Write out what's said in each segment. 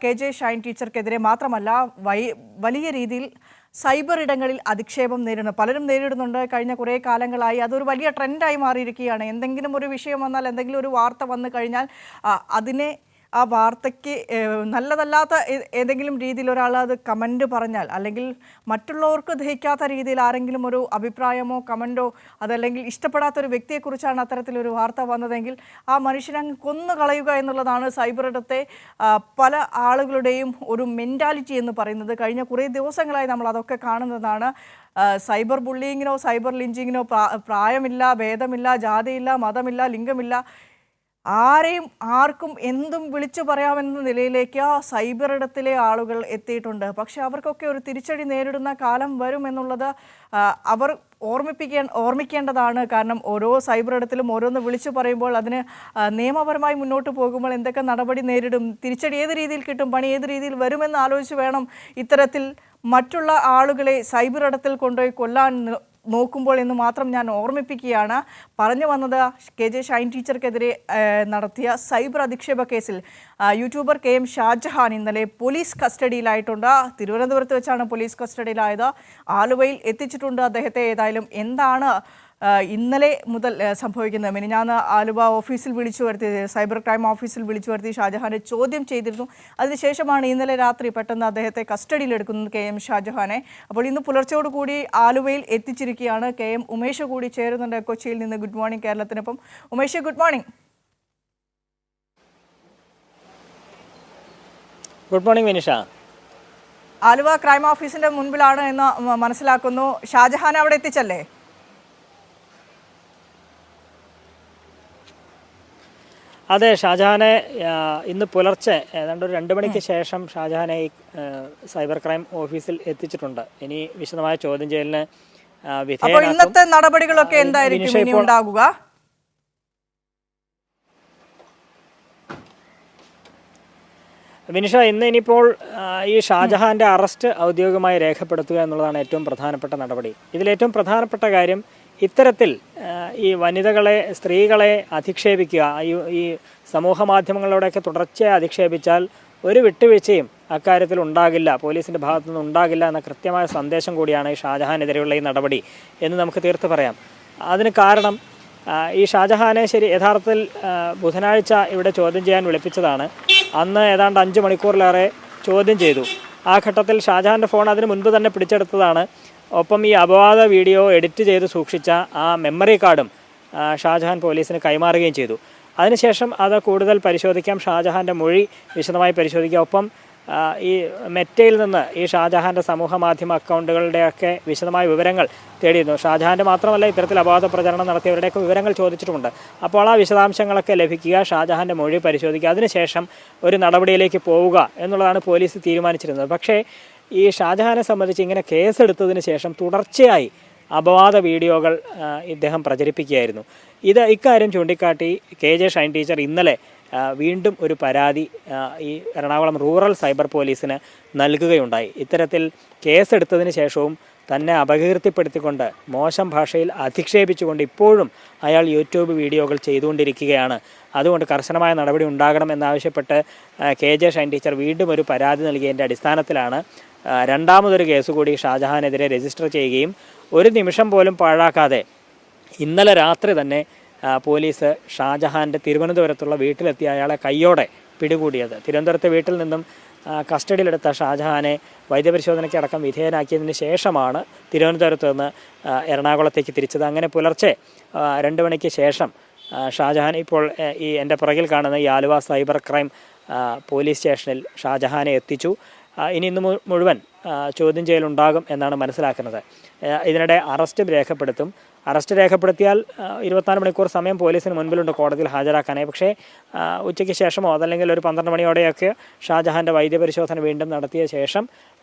KJ Shine ടീച്ചർക്കെതിരെ മാത്രമല്ല വലിയ രീതിയിൽ സൈബർ ഇടങ്ങളിൽ അധിക്ഷേപം നേരിടുന്നു. പലരും നേരിടുന്നുണ്ട്. കഴിഞ്ഞ കുറേ കാലങ്ങളായി അതൊരു വലിയ ട്രെൻഡായി മാറിയിരിക്കുകയാണ്. എന്തെങ്കിലും ഒരു വിഷയം വന്നാൽ, എന്തെങ്കിലും ഒരു വാർത്ത വന്നു കഴിഞ്ഞാൽ അതിനെ ആ വാർത്തയ്ക്ക് നല്ലതല്ലാത്ത ഏതെങ്കിലും രീതിയിൽ ഒരാൾ അത് കമൻറ്റ് പറഞ്ഞാൽ, അല്ലെങ്കിൽ മറ്റുള്ളവർക്ക് ദഹിക്കാത്ത രീതിയിൽ ആരെങ്കിലും ഒരു അഭിപ്രായമോ കമൻറ്റോ, അതല്ലെങ്കിൽ ഇഷ്ടപ്പെടാത്തൊരു വ്യക്തിയെക്കുറിച്ചാണ് അത്തരത്തിലൊരു വാർത്ത വന്നതെങ്കിൽ ആ മനുഷ്യനെ അങ്ങ് കൊന്നു കളയുക എന്നുള്ളതാണ് സൈബർ ഇടത്തെ പല ആളുകളുടെയും ഒരു മെൻറ്റാലിറ്റി എന്ന് പറയുന്നത്. കഴിഞ്ഞ കുറേ ദിവസങ്ങളായി നമ്മൾ അതൊക്കെ കാണുന്നതാണ്. സൈബർ ബുള്ളിങ്ങിനോ സൈബർ ലിഞ്ചിങ്ങിനോ പ്രായമില്ല, ഭേദമില്ല, ജാതിയില്ല, മതമില്ല, ലിംഗമില്ല. ആരെയും ആർക്കും എന്തും വിളിച്ചു പറയാമെന്ന നിലയിലേക്ക് സൈബർ ഇടത്തിലെ ആളുകൾ എത്തിയിട്ടുണ്ട്. പക്ഷെ അവർക്കൊക്കെ ഒരു തിരിച്ചടി നേരിടുന്ന കാലം വരുമെന്നുള്ളത് അവർ ഓർമ്മിക്കേണ്ടതാണ്. കാരണം ഓരോ സൈബർ ഇടത്തിലും ഓരോന്ന് വിളിച്ചു പറയുമ്പോൾ അതിന് നിയമപരമായി മുന്നോട്ട് പോകുമ്പോൾ എന്തൊക്കെ നടപടി നേരിടും, തിരിച്ചടി ഏത് രീതിയിൽ കിട്ടും, പണി ഏത് രീതിയിൽ വരുമെന്ന് ആലോചിച്ച് വേണം ഇത്തരത്തിൽ മറ്റുള്ള ആളുകളെ സൈബർ ഇടത്തിൽ കൊണ്ടുപോയി കൊല്ലാൻ നോക്കുമ്പോൾ എന്ന് മാത്രം ഞാൻ ഓർമ്മിപ്പിക്കുകയാണ്. പറഞ്ഞു വന്നത് KJ ഷൈൻ ടീച്ചർക്കെതിരെ നടത്തിയ സൈബർ അധിക്ഷേപ കേസിൽ യൂട്യൂബർ KM ഷാജഹാൻ ഇന്നലെ പോലീസ് കസ്റ്റഡിയിലായിട്ടുണ്ട്. തിരുവനന്തപുരത്ത് വെച്ചാണ് പോലീസ് കസ്റ്റഡിയിലായത്. ആലുവയിൽ എത്തിച്ചിട്ടുണ്ട് അദ്ദേഹത്തെ. ഏതായാലും എന്താണ് ഇന്നലെ മുതൽ സംഭവിക്കുന്നത്? മിനിഞ്ഞാന്ന് ആലുവ ഓഫീസിൽ വിളിച്ചു വരുത്തി, സൈബർ ക്രൈം ഓഫീസിൽ വിളിച്ചു വരുത്തി ഷാജഹാനെ ചോദ്യം ചെയ്തിരുന്നു. അതിനുശേഷമാണ് ഇന്നലെ രാത്രി പെട്ടെന്ന് അദ്ദേഹത്തെ കസ്റ്റഡിയിലെടുക്കുന്നത് KM ഷാജഹാനെ. അപ്പോൾ ഇന്ന് പുലർച്ചയോടുകൂടി ആലുവയിൽ എത്തിച്ചിരിക്കുകയാണ്. KM ഉമേഷ് കൂടി ചേരുന്നുണ്ട് കൊച്ചിയിൽ നിന്ന്. ഗുഡ് മോർണിംഗ് കേരളത്തിനൊപ്പം. Umesh, good morning. Good morning Vinisha. Aluva crime ഓഫീസിന്റെ മുൻപിലാണ് എന്ന് മനസ്സിലാക്കുന്നു. ഷാജഹാനെ അവിടെ എത്തിച്ചല്ലേ? അതെ, ഷാജഹാനെ ഇന്ന് പുലർച്ചെ ഏതാണ്ട് ഒരു 2 മണിക്ക് ശേഷം ഷാജഹാനെ സൈബർ ക്രൈം ഓഫീസിൽ എത്തിച്ചിട്ടുണ്ട്. ഇനി വിശദമായ ചോദ്യം ചെയ്യലിന് വിധേയനാക്കും. ഇന്നത്തെ നടപടികളൊക്കെ എന്തായിരിക്കും ഇനി ഉണ്ടാകുക? വിനിഷ, ഇനിയിപ്പോൾ ഈ ഷാജഹാന്റെ അറസ്റ്റ് ഔദ്യോഗികമായി രേഖപ്പെടുത്തുക എന്നുള്ളതാണ് ഏറ്റവും പ്രധാനപ്പെട്ട നടപടി. ഇതിലേറ്റവും പ്രധാനപ്പെട്ട കാര്യം ഇത്തരത്തിൽ ഈ വനിതകളെ, സ്ത്രീകളെ അധിക്ഷേപിക്കുക, ഈ സമൂഹ മാധ്യമങ്ങളിലൂടെയൊക്കെ തുടർച്ചയായി അധിക്ഷേപിച്ചാൽ ഒരു വിട്ടുവീഴ്ചയും അക്കാര്യത്തിൽ ഉണ്ടാകില്ല, പോലീസിൻ്റെ ഭാഗത്തുനിന്ന് ഉണ്ടാകില്ല എന്ന കൃത്യമായ സന്ദേശം കൂടിയാണ് ഈ ഷാജഹാനെതിരെയുള്ള ഈ നടപടി എന്ന് നമുക്ക് തീർത്ത് പറയാം. അതിന് കാരണം ഈ ഷാജഹാനെ യഥാർത്ഥത്തിൽ ബുധനാഴ്ച ഇവിടെ ചോദ്യം ചെയ്യാൻ വിളിപ്പിച്ചതാണ്. അന്ന് ഏതാണ്ട് 5 മണിക്കൂറിലേറെ ചോദ്യം ചെയ്തു. ആ ഘട്ടത്തിൽ ഷാജഹാൻ്റെ ഫോൺ അതിന് മുൻപ് തന്നെ പിടിച്ചെടുത്തതാണ്. ഒപ്പം ഈ അപവാദ വീഡിയോ എഡിറ്റ് ചെയ്ത് സൂക്ഷിച്ച ആ മെമ്മറി കാർഡും ഷാജഹാൻ പോലീസിന് കൈമാറുകയും ചെയ്തു. അതിനുശേഷം അത് കൂടുതൽ പരിശോധിക്കാം, ഷാജഹാൻ്റെ മൊഴി വിശദമായി പരിശോധിക്കാം. ഒപ്പം ഈ മെറ്റയിൽ നിന്ന് ഈ ഷാജഹാൻ്റെ സമൂഹ മാധ്യമ അക്കൗണ്ടുകളുടെയൊക്കെ വിശദമായ വിവരങ്ങൾ തേടിയിരുന്നു. ഷാജഹാൻ്റെ മാത്രമല്ല, ഇത്തരത്തിൽ അപവാദ പ്രചരണം നടത്തിയവരുടെയൊക്കെ വിവരങ്ങൾ ചോദിച്ചിട്ടുമുണ്ട്. അപ്പോൾ ആ വിശദാംശങ്ങളൊക്കെ ലഭിക്കുക, ഷാജഹാൻ്റെ മൊഴി പരിശോധിക്കുക, അതിനുശേഷം ഒരു നടപടിയിലേക്ക് പോവുക എന്നുള്ളതാണ് പോലീസ് തീരുമാനിച്ചിരുന്നത്. പക്ഷേ ഈ ഷാജഹാനെ സംബന്ധിച്ച് ഇങ്ങനെ കേസെടുത്തതിന് ശേഷം തുടർച്ചയായി അപവാദ വീഡിയോകൾ ഇദ്ദേഹം പ്രചരിപ്പിക്കുകയായിരുന്നു. ഇക്കാര്യം ചൂണ്ടിക്കാട്ടി KJ ഷൈൻ ടീച്ചർ ഇന്നലെ വീണ്ടും ഒരു പരാതി ഈ എറണാകുളം റൂറൽ സൈബർ പോലീസിന് നൽകുകയുണ്ടായി. ഇത്തരത്തിൽ കേസെടുത്തതിന് ശേഷവും തന്നെ അപകീർത്തിപ്പെടുത്തിക്കൊണ്ട്, മോശം ഭാഷയിൽ അധിക്ഷേപിച്ചുകൊണ്ട് ഇപ്പോഴും അയാൾ യൂട്യൂബ് വീഡിയോകൾ ചെയ്തുകൊണ്ടിരിക്കുകയാണ്. അതുകൊണ്ട് കർശനമായ നടപടി ഉണ്ടാകണമെന്നാവശ്യപ്പെട്ട് KJ ഷൈൻ ടീച്ചർ വീണ്ടും ഒരു പരാതി നൽകിയതിൻ്റെ അടിസ്ഥാനത്തിലാണ് രണ്ടാമതൊരു കേസ് കൂടി ഷാജഹാനെതിരെ രജിസ്റ്റർ ചെയ്യുകയും ഒരു നിമിഷം പോലും പാഴാക്കാതെ ഇന്നലെ രാത്രി തന്നെ പോലീസ് ഷാജഹാൻ്റെ തിരുവനന്തപുരത്തുള്ള വീട്ടിലെത്തിയ അയാളെ കയ്യോടെ പിടികൂടിയത്. തിരുവനന്തപുരത്തെ വീട്ടിൽ നിന്നും കസ്റ്റഡിയിലെടുത്ത ഷാജഹാനെ വൈദ്യപരിശോധനയ്ക്ക് അടക്കം വിധേയനാക്കിയതിന് ശേഷമാണ് തിരുവനന്തപുരത്ത് നിന്ന് എറണാകുളത്തേക്ക് തിരിച്ചത്. അങ്ങനെ പുലർച്ചെ 2 മണിക്ക് ശേഷം ഷാജഹാൻ ഇപ്പോൾ ഈ എൻ്റെ പുറകിൽ കാണുന്ന ഈ ആലുവ സൈബർ ക്രൈം പോലീസ് സ്റ്റേഷനിൽ ഷാജഹാനെ എത്തിച്ചു. ഇന്ന് മുഴുവൻ ചോദ്യം ചെയ്യലുണ്ടാകും എന്നാണ് മനസ്സിലാക്കുന്നത്. ഇതിനിടെ അറസ്റ്റും രേഖപ്പെടുത്തും. അറസ്റ്റ് രേഖപ്പെടുത്തിയാൽ 24 മണിക്കൂർ സമയം പോലീസിന് മുൻപിലുണ്ട് കോടതിയിൽ ഹാജരാക്കാനായി. പക്ഷേ ഉച്ചയ്ക്ക് ശേഷമോ അതല്ലെങ്കിൽ ഒരു 12 മണിയോടെയൊക്കെ ഷാജഹാൻ്റെ വൈദ്യപരിശോധന വീണ്ടും നടത്തിയ ശേഷം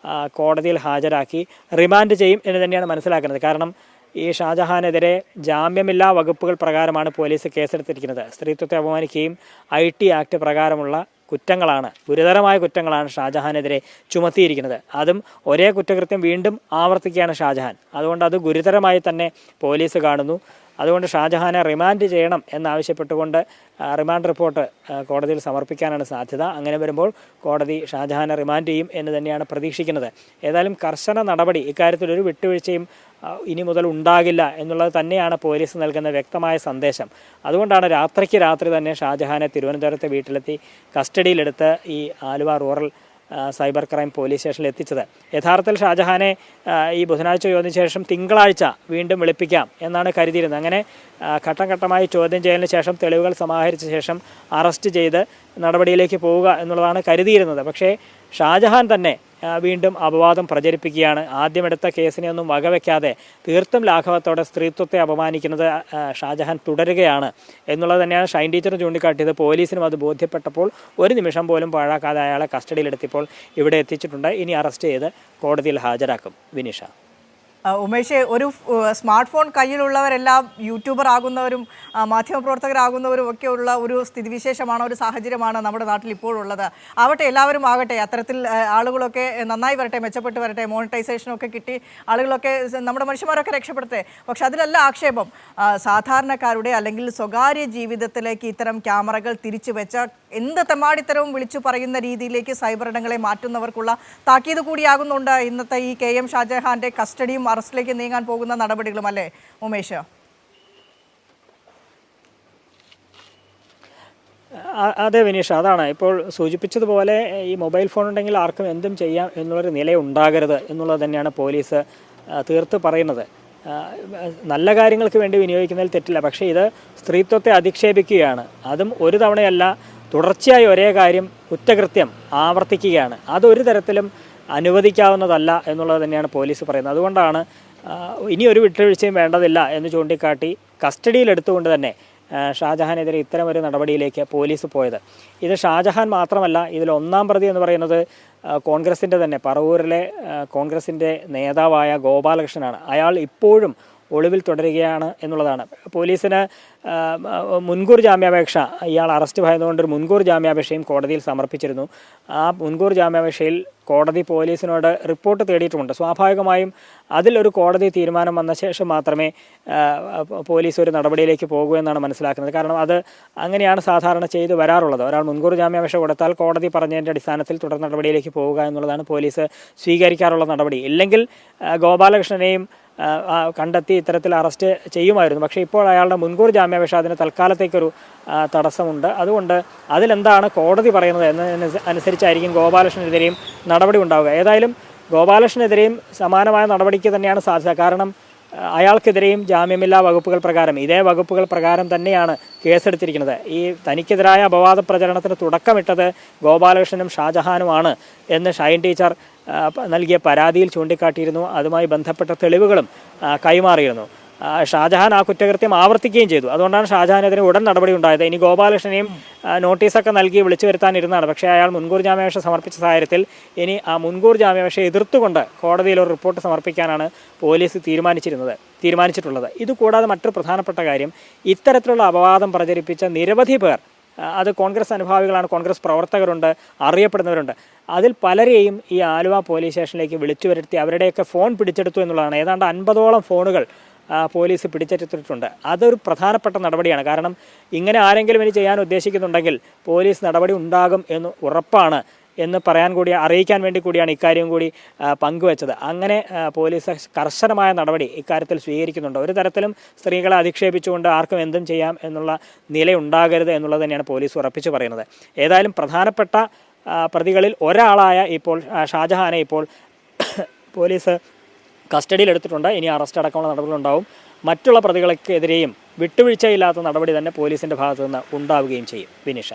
കോടതിയിൽ ഹാജരാക്കി റിമാൻഡ് ചെയ്യും എന്ന് തന്നെയാണ് മനസ്സിലാക്കുന്നത്. കാരണം ഈ ഷാജഹാനെതിരെ ജാമ്യമില്ലാ വകുപ്പുകൾ പ്രകാരമാണ് പോലീസ് കേസെടുത്തിരിക്കുന്നത്. സ്ത്രീത്വത്തെ അപമാനിക്കുകയും IT ആക്ട് പ്രകാരമുള്ള കുറ്റങ്ങളാണ്, ഗുരുതരമായ കുറ്റങ്ങളാണ് ഷാജഹാനെതിരെ ചുമത്തിയിരിക്കുന്നത്. അതും ഒരേ കുറ്റകൃത്യം വീണ്ടും ആവർത്തിക്കുകയാണ് ഷാജഹാൻ. അതുകൊണ്ട് അത് ഗുരുതരമായി തന്നെ പോലീസ് കാണുന്നു. അതുകൊണ്ട് ഷാജഹാനെ റിമാൻഡ് ചെയ്യണം എന്നാവശ്യപ്പെട്ടുകൊണ്ട് റിമാൻഡ് റിപ്പോർട്ട് കോടതിയിൽ സമർപ്പിക്കാനാണ് സാധ്യത. അങ്ങനെ വരുമ്പോൾ കോടതി ഷാജഹാനെ റിമാൻഡ് ചെയ്യും എന്ന് തന്നെയാണ് പ്രതീക്ഷിക്കുന്നത്. ഏതായാലും കർശന നടപടി, ഇക്കാര്യത്തിൽ ഒരു വിട്ടുവീഴ്ചയും ഇനി മുതൽ ഉണ്ടാകില്ല എന്നുള്ളത് തന്നെയാണ് പോലീസ് നൽകുന്ന വ്യക്തമായ സന്ദേശം. അതുകൊണ്ടാണ് രാത്രിക്ക് രാത്രി തന്നെ ഷാജഹാനെ തിരുവനന്തപുരത്തെ വീട്ടിലെത്തി കസ്റ്റഡിയിലെടുത്ത് ഈ Aluva rural cyber crime police സ്റ്റേഷനിൽ എത്തിച്ചത്. യഥാർത്ഥത്തിൽ ഷാജഹാനെ ഈ ബുധനാഴ്ച ചോദ്യത്തിന് ശേഷം തിങ്കളാഴ്ച വീണ്ടും വിളിപ്പിക്കാം എന്നാണ് കരുതിയിരുന്നത്. അങ്ങനെ ഘട്ടം ഘട്ടമായി ചോദ്യം ചെയ്യലിന് ശേഷം തെളിവുകൾ സമാഹരിച്ച ശേഷം അറസ്റ്റ് ചെയ്ത് നടപടിയിലേക്ക് പോവുക എന്നുള്ളതാണ് കരുതിയിരുന്നത്. പക്ഷേ ഷാജഹാൻ തന്നെ വീണ്ടും അപവാദം പ്രചരിപ്പിക്കുകയാണ്. ആദ്യമെടുത്ത കേസിനെ ഒന്നും വകവയ്ക്കാതെ തീർത്തും ലാഘവത്തോടെ സ്ത്രീത്വത്തെ അപമാനിക്കുന്നത് ഷാജഹാൻ തുടരുകയാണ് എന്നുള്ളത് തന്നെയാണ് ഷൈൻ ടീച്ചർ ചൂണ്ടിക്കാട്ടിയത്. പോലീസിനും അത് ബോധ്യപ്പെട്ടപ്പോൾ ഒരു നിമിഷം പോലും പാഴാക്കാതെ അയാളെ കസ്റ്റഡിയിലെടുത്തിപ്പോൾ ഇവിടെ എത്തിച്ചിട്ടുണ്ട്. ഇനി അറസ്റ്റ് ചെയ്ത് കോടതിയിൽ ഹാജരാക്കും. വിനിഷ. ഉമേഷ്, ഒരു സ്മാർട്ട് ഫോൺ കയ്യിലുള്ളവരെല്ലാം യൂട്യൂബർ ആകുന്നവരും മാധ്യമപ്രവർത്തകരാകുന്നവരും ഒക്കെ ഉള്ള ഒരു സ്ഥിതിവിശേഷമാണ്, ഒരു സാഹചര്യമാണ് നമ്മുടെ നാട്ടിൽ ഇപ്പോഴുള്ളത്. ആവട്ടെ, എല്ലാവരും ആകട്ടെ, അത്തരത്തിൽ ആളുകളൊക്കെ നന്നായി വരട്ടെ, മെച്ചപ്പെട്ട് വരട്ടെ, മോണിറ്റൈസേഷനൊക്കെ കിട്ടി ആളുകളൊക്കെ നമ്മുടെ മനുഷ്യന്മാരൊക്കെ രക്ഷപ്പെടട്ടെ. പക്ഷെ അതിലല്ല ആക്ഷേപം. സാധാരണക്കാരുടെ അല്ലെങ്കിൽ സ്വകാര്യ ജീവിതത്തിലേക്ക് ഇത്തരം ക്യാമറകൾ തിരിച്ചു വെച്ച എന്ത് തെമ്മാടിത്തരവും വിളിച്ചു പറയുന്ന രീതിയിലേക്ക് സൈബർ ഇടങ്ങളെ മാറ്റുന്നവർക്കുള്ള താക്കീത് കൂടിയാകുന്നുണ്ട് ഇന്നത്തെ ഈ KM ഷാജഹാന്റെ കസ്റ്റഡിയും അറസ്റ്റിലേക്ക് നീങ്ങാൻ പോകുന്ന നടപടികളും, അല്ലേ ഉമേഷ്? അതെ വിനീഷ, അതാണ് ഇപ്പോൾ സൂചിപ്പിച്ചതുപോലെ ഈ മൊബൈൽ ഫോൺ ഉണ്ടെങ്കിൽ ആർക്കും എന്തും ചെയ്യാം എന്നുള്ളൊരു നിലയുണ്ടാകരുത് എന്നുള്ളത് തന്നെയാണ് പോലീസ് തീർത്ത് പറയുന്നത്. നല്ല കാര്യങ്ങൾക്ക് വേണ്ടി വിനിയോഗിക്കുന്നതിൽ തെറ്റില്ല. പക്ഷേ ഇത് സ്ത്രീത്വത്തെ അധിക്ഷേപിക്കുകയാണ്. അതും ഒരു തവണയല്ല, തുടർച്ചയായി ഒരേ കാര്യം, കുറ്റകൃത്യം ആവർത്തിക്കുകയാണ്. അതൊരു തരത്തിലും അനുവദിക്കാവുന്നതല്ല എന്നുള്ളത് തന്നെയാണ് പോലീസ് പറയുന്നത്. അതുകൊണ്ടാണ് ഇനി ഒരു വിട്ടുവീഴ്ചയും വേണ്ടതില്ല എന്ന് ചൂണ്ടിക്കാട്ടി കസ്റ്റഡിയിലെടുത്തുകൊണ്ട് തന്നെ ഷാജഹാനെതിരെ ഇത്തരമൊരു നടപടിയിലേക്ക് പോലീസ് പോയത്. ഇത് ഷാജഹാൻ മാത്രമല്ല, ഇതിൽ ഒന്നാം പ്രതി എന്ന് പറയുന്നത് കോൺഗ്രസിൻ്റെ തന്നെ പറവൂരിലെ കോൺഗ്രസിൻ്റെ നേതാവായ ഗോപാലകൃഷ്ണനാണ്. അയാൾ ഇപ്പോഴും ഒളിവിൽ തുടരുകയാണ് എന്നുള്ളതാണ്. പോലീസിന് മുൻകൂർ ജാമ്യാപേക്ഷ, ഇയാൾ അറസ്റ്റ് ഭയന്നുകൊണ്ടൊരു മുൻകൂർ ജാമ്യാപേക്ഷയും കോടതിയിൽ സമർപ്പിച്ചിരുന്നു. ആ മുൻകൂർ ജാമ്യാപേക്ഷയിൽ കോടതി പോലീസിനോട് റിപ്പോർട്ട് തേടിയിട്ടുമുണ്ട്. സ്വാഭാവികമായും അതിലൊരു കോടതി തീരുമാനം വന്ന ശേഷം മാത്രമേ പോലീസ് ഒരു നടപടിയിലേക്ക് പോകൂ എന്നാണ് മനസ്സിലാക്കുന്നത്. കാരണം അത് അങ്ങനെയാണ് സാധാരണ ചെയ്തു വരാറുള്ളത്. ഒരാൾ മുൻകൂർ ജാമ്യാപേക്ഷ കൊടുത്താൽ കോടതി പറഞ്ഞതിൻ്റെ അടിസ്ഥാനത്തിൽ തുടർ നടപടിയിലേക്ക് പോവുക എന്നുള്ളതാണ് പോലീസ് സ്വീകരിക്കാറുള്ള നടപടി. ഇല്ലെങ്കിൽ ഗോപാലകൃഷ്ണനെയും കണ്ടെത്തി ഇത്തരത്തിൽ അറസ്റ്റ് ചെയ്യുമായിരുന്നു. പക്ഷേ ഇപ്പോൾ അയാളുടെ മുൻകൂർ ജാമ്യാപേക്ഷ അതിന് തൽക്കാലത്തേക്കൊരു തടസ്സമുണ്ട്. അതുകൊണ്ട് അതിലെന്താണ് കോടതി പറയുന്നത് എന്നതനുസരിച്ചായിരിക്കും ഗോപാലകൃഷ്ണനെതിരെയും നടപടി ഉണ്ടാവുക. ഏതായാലും ഗോപാലകൃഷ്ണനെതിരെയും സമാനമായ നടപടിക്ക് തന്നെയാണ് സാധ്യത. കാരണം അയാൾക്കെതിരെയും ജാമ്യമില്ലാ വകുപ്പുകൾ പ്രകാരം, ഇതേ വകുപ്പുകൾ പ്രകാരം തന്നെയാണ് കേസെടുത്തിരിക്കുന്നത്. ഈ തനിക്കെതിരായ അപവാദ പ്രചരണത്തിന് തുടക്കമിട്ടത് ഗോപാലകൃഷ്ണനും ഷാജഹാനുമാണ് എന്ന് ഷൈൻ ടീച്ചർ നൽകിയ പരാതിയിൽ ചൂണ്ടിക്കാട്ടിയിരുന്നു. അതുമായി ബന്ധപ്പെട്ട തെളിവുകളും കൈമാറിയിരുന്നു. ഷാജഹാൻ ആ കുറ്റകൃത്യം ആവർത്തിക്കുകയും ചെയ്തു. അതുകൊണ്ടാണ് ഷാജഹാനെതിരെ ഉടൻ നടപടി ഉണ്ടായത്. ഇനി ഗോപാലകൃഷ്ണനെയും നോട്ടീസൊക്കെ നൽകി വിളിച്ചു വരുത്താനിരുന്നതാണ്. പക്ഷേ അയാൾ മുൻകൂർ ജാമ്യാപേക്ഷ സമർപ്പിച്ച സാഹചര്യത്തിൽ ഇനി ആ മുൻകൂർ ജാമ്യാപേക്ഷ എതിർത്തുകൊണ്ട് കോടതിയിൽ ഒരു റിപ്പോർട്ട് സമർപ്പിക്കാനാണ് പോലീസ് തീരുമാനിച്ചിട്ടുള്ളത്. ഇതുകൂടാതെ മറ്റൊരു പ്രധാനപ്പെട്ട കാര്യം, ഇത്തരത്തിലുള്ള അപവാദം പ്രചരിപ്പിച്ച നിരവധി പേർ, അത് കോൺഗ്രസ് അനുഭാവികളാണ്, കോൺഗ്രസ് പ്രവർത്തകരുണ്ട്, അറിയപ്പെടുന്നവരുണ്ട്. അതിൽ പലരെയും ഈ ആലുവ പോലീസ് സ്റ്റേഷനിലേക്ക് വിളിച്ചു വരുത്തി അവരുടെയൊക്കെ ഫോൺ പിടിച്ചെടുത്തു എന്നുള്ളതാണ്. ഏതാണ്ട് 50ഓളം ഫോണുകൾ പോലീസ് പിടിച്ചെടുത്തിട്ടുണ്ട്. അതൊരു പ്രധാനപ്പെട്ട നടപടിയാണ്. കാരണം ഇങ്ങനെ ആരെങ്കിലും ഇനി ചെയ്യാൻ ഉദ്ദേശിക്കുന്നുണ്ടെങ്കിൽ പോലീസ് നടപടി ഉണ്ടാകും എന്ന് ഉറപ്പാണ് എന്ന് അറിയിക്കാൻ വേണ്ടി കൂടിയാണ് ഇക്കാര്യം കൂടി പങ്കുവച്ചത്. അങ്ങനെ പോലീസ് കർശനമായ നടപടി ഇക്കാര്യത്തിൽ സ്വീകരിക്കുന്നുണ്ട്. ഒരു തരത്തിലും സ്ത്രീകളെ അധിക്ഷേപിച്ചുകൊണ്ട് ആർക്കും എന്തും ചെയ്യാം എന്നുള്ള നിലയുണ്ടാകരുത് എന്നുള്ളത് തന്നെയാണ് പോലീസ് ഉറപ്പിച്ചു പറയുന്നത്. ഏതായാലും പ്രധാനപ്പെട്ട പ്രതികളിൽ ഒരാളായ ഇപ്പോൾ ഷാജഹാനെ ഇപ്പോൾ പോലീസ് കസ്റ്റഡിയിലെടുത്തിട്ടുണ്ട്. ഇനി അറസ്റ്റ് അടക്കമുള്ള നടപടികളുണ്ടാവും. മറ്റുള്ള പ്രതികൾക്കെതിരെയും വിട്ടുവീഴ്ചയില്ലാത്ത നടപടി തന്നെ പോലീസിൻ്റെ ഭാഗത്തു നിന്ന് ഉണ്ടാവുകയും ചെയ്യും. വിനിഷ.